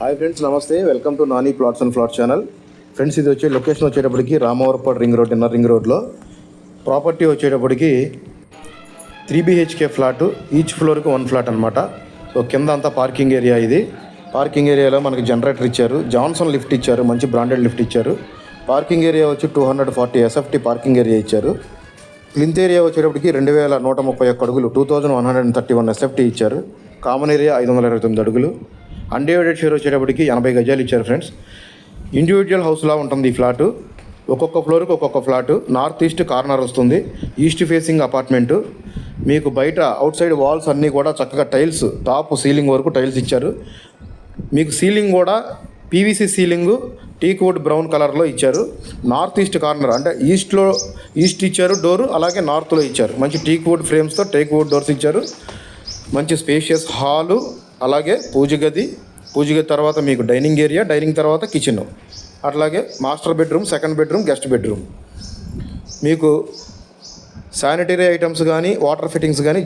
Hi friends, నమస్తే. Welcome to Nani plots and flat channel. Friends, ఇది location వచ్చేటప్పటికి Ramavarapadu ring road, inner ring రోడ్లో property వచ్చేటప్పటికి 3 BHK ఫ్లాట్, ఈచ్ ఫ్లోర్కి 1 ఫ్లాట్ అనమాట. సో కింద అంతా పార్కింగ్ ఏరియా. ఇది పార్కింగ్ ఏరియాలో మనకి జనరేటర్ ఇచ్చారు, జాన్సన్ లిఫ్ట్ ఇచ్చారు, మంచి బ్రాండెడ్ లిఫ్ట్ ఇచ్చారు. పార్కింగ్ ఏరియా వచ్చి 240 SFT పార్కింగ్ ఏరియా ఇచ్చారు. ప్లింత్ ఏరియా వచ్చేటప్పటికి 2131 అడుగులు, 2131 SFT ఇచ్చారు. కామన్ ఏరియా 529 అడుగులు. అన్డివైడెడ్ షేర్ వచ్చేటప్పటికి 80 గజాలు ఇచ్చారు ఫ్రెండ్స్. ఇండివిజువల్ హౌస్లా ఉంటుంది ఈ ఫ్లాటు. ఒక్కొక్క ఫ్లోర్కి ఒక్కొక్క ఫ్లాటు. నార్త్ ఈస్ట్ కార్నర్ వస్తుంది, ఈస్ట్ ఫేసింగ్ అపార్ట్మెంటు. మీకు బయట అవుట్ సైడ్ వాల్స్ అన్నీ కూడా చక్కగా టైల్స్, టాప్ సీలింగ్ వరకు టైల్స్ ఇచ్చారు. మీకు సీలింగ్ కూడా PVC ceiling teak wood brown కలర్లో ఇచ్చారు. నార్త్ ఈస్ట్ కార్నర్ అంటే ఈస్ట్ ఇచ్చారు డోరు, అలాగే నార్త్లో ఇచ్చారు. మంచి టీక్ వుడ్ ఫ్రేమ్స్తో టేక్ వుడ్ డోర్స్ ఇచ్చారు. మంచి స్పేషియస్ హాలు, అలాగే పూజ గది తర్వాత మీకు డైనింగ్ ఏరియా, డైనింగ్ తర్వాత కిచెన్, అట్లాగే master bedroom, second bedroom, guest bedroom. మీకు శానిటరీ ఐటమ్స్ కానీ వాటర్ ఫిట్టింగ్స్ కానీ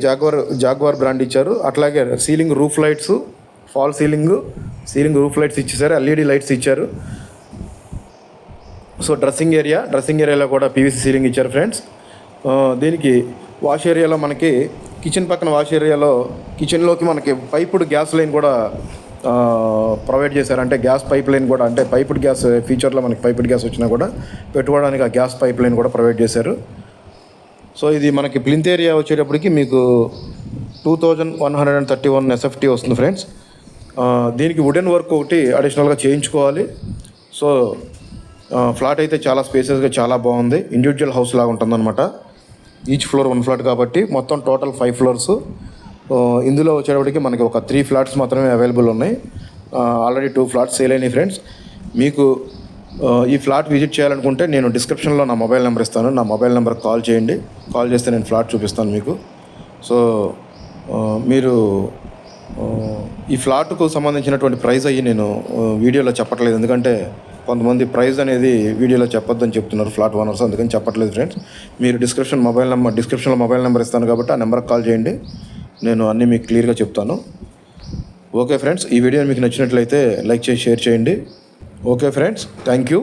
జాగ్వార్ బ్రాండ్ ఇచ్చారు. అట్లాగే ceiling roof lights, fall ceiling roof lights ఇచ్చేసారు, LED లైట్స్ ఇచ్చారు. సో డ్రెస్సింగ్ ఏరియాలో కూడా PVC సీలింగ్ ఇచ్చారు ఫ్రెండ్స్. దీనికి వాష్ ఏరియాలో మనకి కిచెన్ పక్కన వాష్ ఏరియాలో కిచెన్లోకి మనకి పైపుడ్ గ్యాస్ లైన్ కూడా ప్రొవైడ్ చేశారు. అంటే గ్యాస్ పైప్ లైన్ కూడా, అంటే పైపుడ్ గ్యాస్ ఫీచర్లో మనకి పైపుడ్ గ్యాస్ వచ్చినా కూడా పెట్టుకోవడానికి ఆ గ్యాస్ పైప్ లైన్ కూడా ప్రొవైడ్ చేశారు. సో ఇది మనకి ప్లింత్ ఏరియా వచ్చేటప్పటికి మీకు 2131 SFT వస్తుంది ఫ్రెండ్స్. దీనికి వుడెన్ వర్క్ ఒకటి అడిషనల్గా చేయించుకోవాలి. సో ఫ్లాట్ అయితే చాలా స్పేసెస్గా చాలా బాగుంది. ఇండివిజువల్ హౌస్ లాగా ఉంటుందన్నమాట. ఈచ్ ఫ్లోర్ 1 ఫ్లాట్ కాబట్టి మొత్తం టోటల్ 5 ఫ్లోర్స్. ఇందులో వచ్చేటప్పటికి మనకి ఒక 3 ఫ్లాట్స్ మాత్రమే అవైలబుల్ ఉన్నాయి. ఆల్రెడీ 2 ఫ్లాట్స్ సేల్ అయినాయి ఫ్రెండ్స్. మీకు ఈ ఫ్లాట్ విజిట్ చేయాలనుకుంటే నేను డిస్క్రిప్షన్లో నా మొబైల్ నెంబర్ ఇస్తాను. నా మొబైల్ నెంబర్కి కాల్ చేయండి. కాల్ చేస్తే నేను ఫ్లాట్ చూపిస్తాను మీకు. సో మీరు ఈ ఫ్లాట్కు సంబంధించినటువంటి ప్రైస్ అయ్యి నేను వీడియోలో చెప్పట్లేదు, ఎందుకంటే కొంతమంది ప్రైస్ అనేది వీడియోలో చెప్పొద్దని చెప్తున్నారు ఫ్లాట్ ఓనర్స్, అందుకని చెప్పట్లేదు ఫ్రెండ్స్. మీరు డిస్క్రిప్షన్లో మొబైల్ నెంబర్ ఇస్తాను కాబట్టి ఆ నెంబర్కి కాల్ చేయండి, నేను అన్నీ మీకు క్లియర్గా చెప్తాను. ఓకే ఫ్రెండ్స్, ఈ వీడియో మీకు నచ్చినట్లయితే లైక్ చేసి షేర్ చేయండి. Okay friends, thank you.